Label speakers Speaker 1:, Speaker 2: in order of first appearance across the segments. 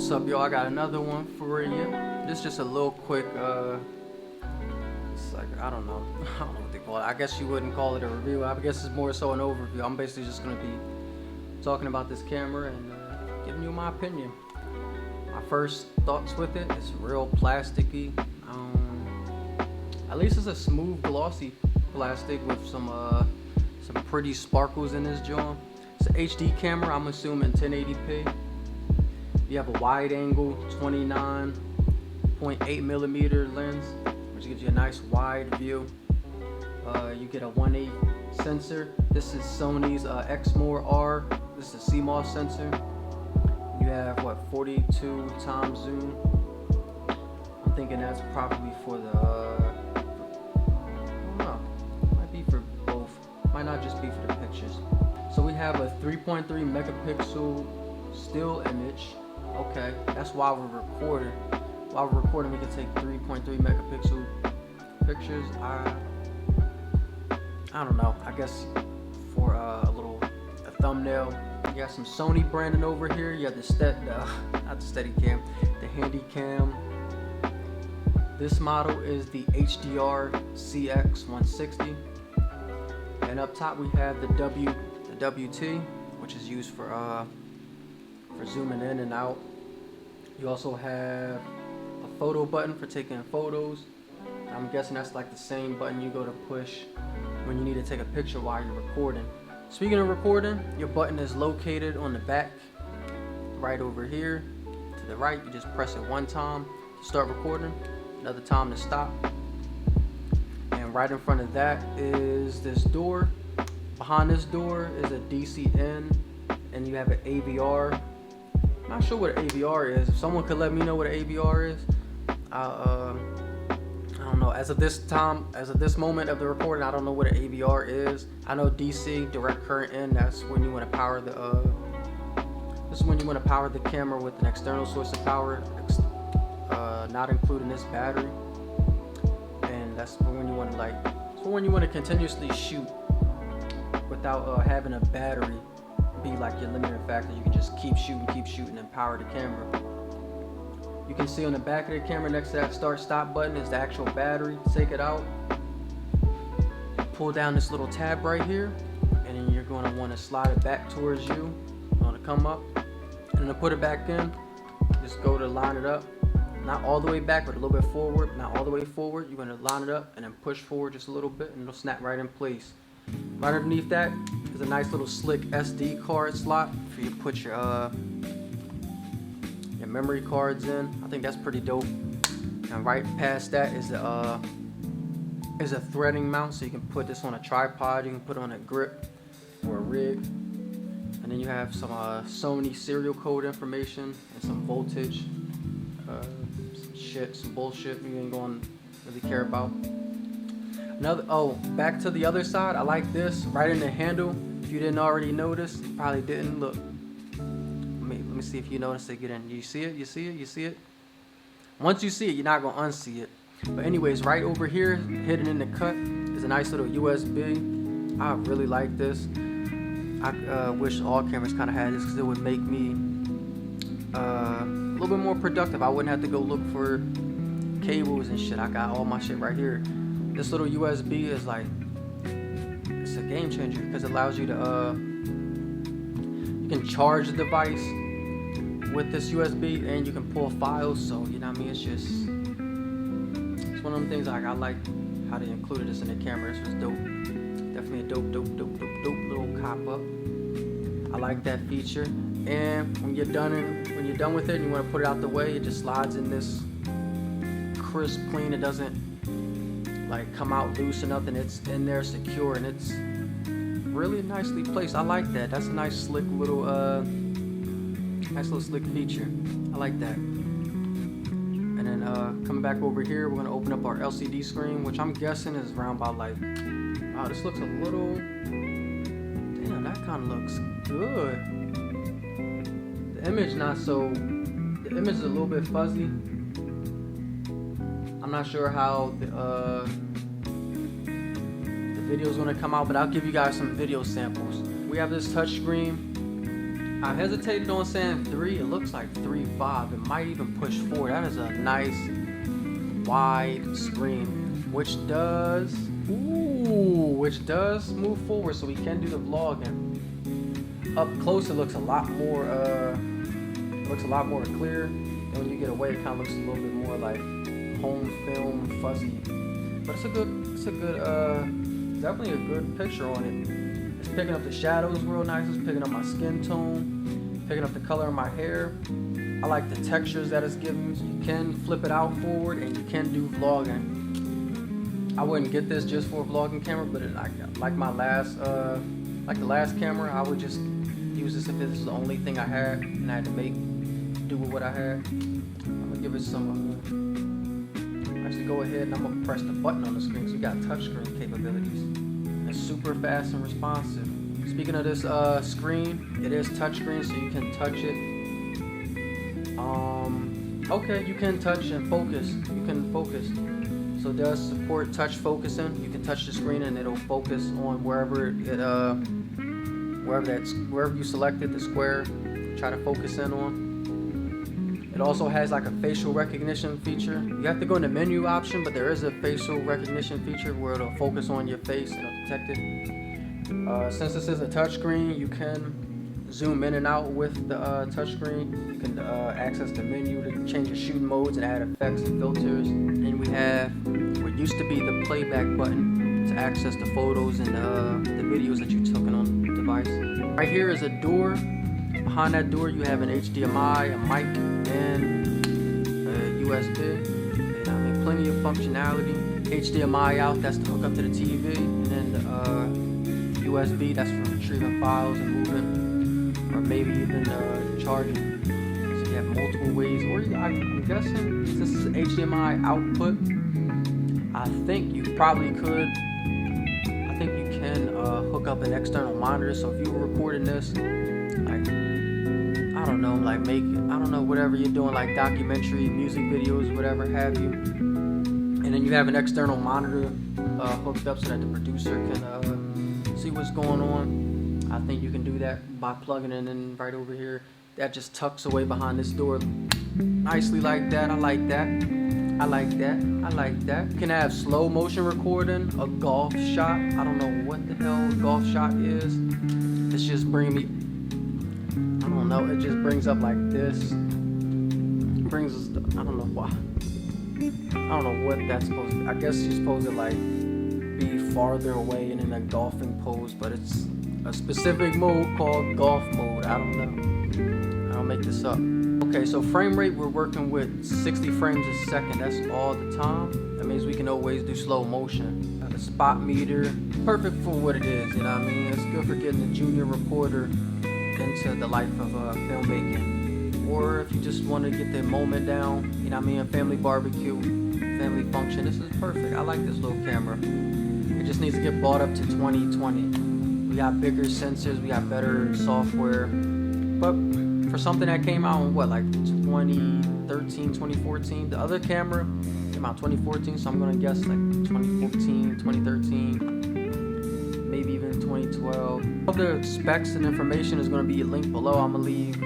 Speaker 1: What's up, y'all? I got another one for you. This is just a little quick, it's like, I don't know what they call it. I guess you wouldn't call it a review. I guess it's more so an overview. I'm basically just going to be talking about this camera and giving you my opinion. My first thoughts with it, it's real plasticky. At least it's a smooth, glossy plastic with some pretty sparkles in this joint. It's an HD camera, I'm assuming 1080p. You have a wide angle 29.8mm lens, which gives you a nice wide view. You get a 1.8 sensor. This is Sony's Exmor R. This is a CMOS sensor. You have what, 42 times zoom. I'm thinking that's probably for the I don't know, might be for both, might not just be for the pictures. So we have a 3.3 megapixel still image. Okay, that's why we're recording. While we're recording, we can take 3.3 megapixel pictures. I don't know. I guess for a thumbnail. You got some Sony branding over here. You have the not the Steadicam, the Handycam. This model is the HDR CX160, and up top we have the WT, which is used for zooming in and out. You also have a photo button for taking photos. I'm guessing that's like the same button you go to push when you need to take a picture while you're recording. Speaking of recording, your button is located on the back right over here to the right. You just press it one time to start recording, another time to stop. And right in front of that is this door. Behind this door is a DC in, and you have an AVR. I'm not sure what an AVR is. If someone could let me know what an AVR is, I don't know. As of this moment of the recording, I don't know what an AVR is. I know DC, direct current in. That's when you want to power the. This is when you want to power the camera with an external source of power, not including this battery. And that's when you want to when you want to continuously shoot without having a battery be like your limiting factor. You can just keep shooting and power the camera. You can see on the back of the camera next to that start stop button is the actual battery. Take it out, pull down this little tab right here, and then you're going to want to slide it back towards you. You want to come up and then to put it back in, just go to line it up, not all the way back but a little bit forward, not all the way forward. You're going to line it up and then push forward just a little bit and it'll snap right in place. Right underneath that is a nice little slick SD card slot for you to put your memory cards in. I think that's pretty dope. And right past that is a threading mount, so you can put this on a tripod, you can put it on a grip or a rig. And then you have some Sony serial code information and some voltage, some bullshit you ain't gonna really care about. Back to the other side, I like this right in the handle. If you didn't already notice, you probably didn't. Look, let me see if you notice it. Get in. You see it? You see it? You see it? Once you see it, you're not gonna unsee it. But anyways, right over here, hidden in the cut, is a nice little USB. I really like this. I wish all cameras kind of had this because it would make me a little bit more productive. I wouldn't have to go look for cables and shit. I got all my shit right here. This little USB is it's a game changer because it allows you to you can charge the device with this USB and you can pull files. So you know what I mean, it's one of them things I like how they included this in the camera. This was dope. Definitely a dope little cop up. I like that feature. And when you're done with it and you want to put it out the way, it just slides in this crisp clean. It doesn't come out loose or nothing. It's in there secure and it's really nicely placed. I like that. That's a nice slick little slick feature. I like that. And then coming back over here, we're gonna open up our LCD screen, which I'm guessing is around about wow, this looks a little, damn, that kind of looks good. The image is a little bit fuzzy. I'm not sure how the video is going to come out, but I'll give you guys some video samples. We have this touch screen I hesitated on saying 3. It looks like 3.5. It might even push 4. That is a nice wide screen, which does move forward, so we can do the vlogging. Up close, it looks a lot more clear. And when you get away, it kind of looks a little bit more like home film fuzzy. But it's definitely a good picture on it. It's picking up the shadows real nice. It's picking up my skin tone, picking up the color of my hair. I like the textures that it's giving. So you can flip it out forward, and you can do vlogging. I wouldn't get this just for a vlogging camera, but like the last camera, I would just use this if this is the only thing I had and I had to do with what I had. I'm gonna give it some. Actually, go ahead and I'm gonna press the button on the screen. So we got touchscreen capabilities. It's super fast and responsive. Speaking of this screen, it is touchscreen, so you can touch it. Okay, you can touch and focus. You can focus. So it does support touch focusing. You can touch the screen and it'll focus on wherever you selected the square. Try to focus in on. It also has like a facial recognition feature. You have to go in the menu option, but there is a facial recognition feature where it'll focus on your face and it'll detect it. Since this is a touchscreen, you can zoom in and out with the touchscreen. You can access the menu to change the shooting modes and add effects and filters. And we have what used to be the playback button to access the photos and the videos that you took on the device. Right here is a door. Behind that door, you have an HDMI, a mic, and a USB. And I mean, plenty of functionality. HDMI out, that's to hook up to the TV, and then the USB, that's for retrieving files and moving, or maybe even charging. So you have multiple ways. Or I'm guessing since this is an HDMI output, I think you probably could. I think you can hook up an external monitor. So if you were recording this, like I don't know, whatever you're doing, like documentary, music videos, whatever have you, and then you have an external monitor hooked up so that the producer can see what's going on. I think you can do that by plugging it in right over here. That just tucks away behind this door nicely like that. I like that. I like that. I like that. You can have slow motion recording, a golf shot. I don't know what the hell a golf shot is. It's just bringing me, I don't know, it just brings up like this. It brings us, I don't know why. I don't know what that's supposed to be. I guess you're supposed to like be farther away and in a golfing pose, but it's a specific mode called golf mode. I don't know. I don't make this up. Okay, so frame rate, we're working with 60 frames a second. That's all the time. That means we can always do slow motion. The spot meter, perfect for what it is, you know what I mean? It's good for getting a junior reporter into the life of filmmaking. Or if you just want to get the moment down, you know what I mean? A family barbecue, family function. This is perfect. I like this little camera. It just needs to get bought up to 2020. We got bigger sensors, we got better software. But for something that came out in what, like 2013, 2014? The other camera came out 2014, so I'm gonna guess like 2014, 2013, maybe even 2012. All the specs and information is gonna be linked below. I'm gonna leave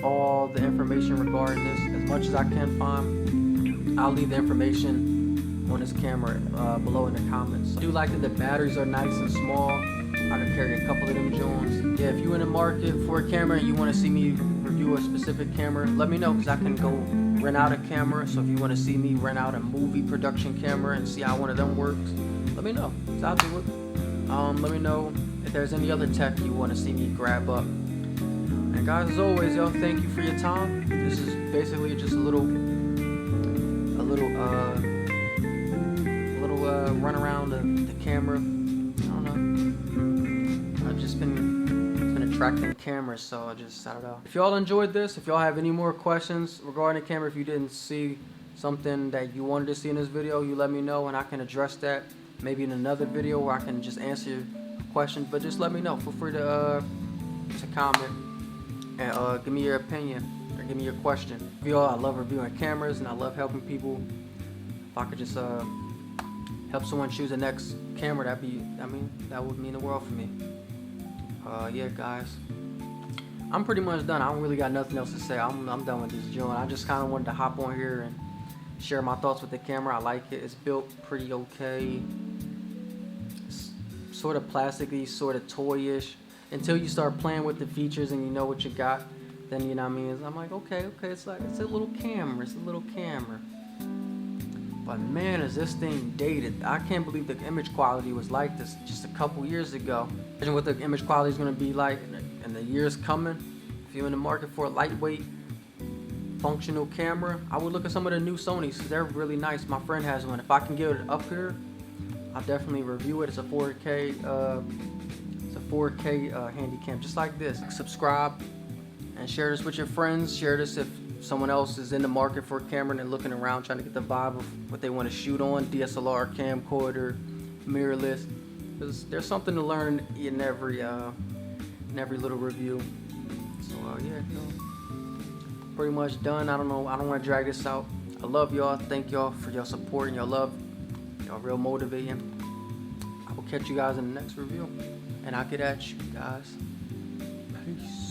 Speaker 1: all the information regarding this as much as I can find. I'll leave the information on this camera below in the comments. I do like that the batteries are nice and small. I can carry a couple of them Jones. Yeah, if you're in the market for a camera and you want to see me review a specific camera, let me know, because I can go rent out a camera. So if you want to see me rent out a movie production camera and see how one of them works, let me know, because I'll do it. Let me know if there's any other tech you want to see me grab up. And guys, as always, yo, thank you for your time. This is basically just a little run around the camera. I don't know. I've just been attracting cameras, so I don't know. If y'all enjoyed this, if y'all have any more questions regarding the camera, if you didn't see something that you wanted to see in this video, you let me know and I can address that maybe in another video where I can just answer your questions. But just let me know. Feel free to comment and give me your opinion or give me your question. Y'all, I love reviewing cameras and I love helping people. If I could just help someone choose the next camera, that would mean the world for me. Yeah, guys. I'm pretty much done. I don't really got nothing else to say. I'm done with this joint. I just kind of wanted to hop on here and share my thoughts with the camera. I like it. It's built pretty okay. It's sort of plasticky, sort of toyish. Until you start playing with the features and you know what you got, then you know what I mean. I'm like, okay, it's like it's a little camera. It's a little camera. But man, is this thing dated? I can't believe the image quality was like this just a couple years ago. Imagine what the image quality is gonna be like in the years coming. If you're in the market for a lightweight, functional camera, I would look at some of the new Sonys because they're really nice. My friend has one. If I can get it up here, I'll definitely review it. It's a 4K, handy cam, just like this. Subscribe and share this with your friends. Share this if someone else is in the market for a camera and they're looking around trying to get the vibe of what they want to shoot on. DSLR, camcorder, mirrorless. There's something to learn in every little review. So yeah, pretty much done. I don't want to drag this out. I love y'all. Thank y'all for your support and your love. Y'all real motivating. I will catch you guys in the next review, and I'll get at you guys. Peace.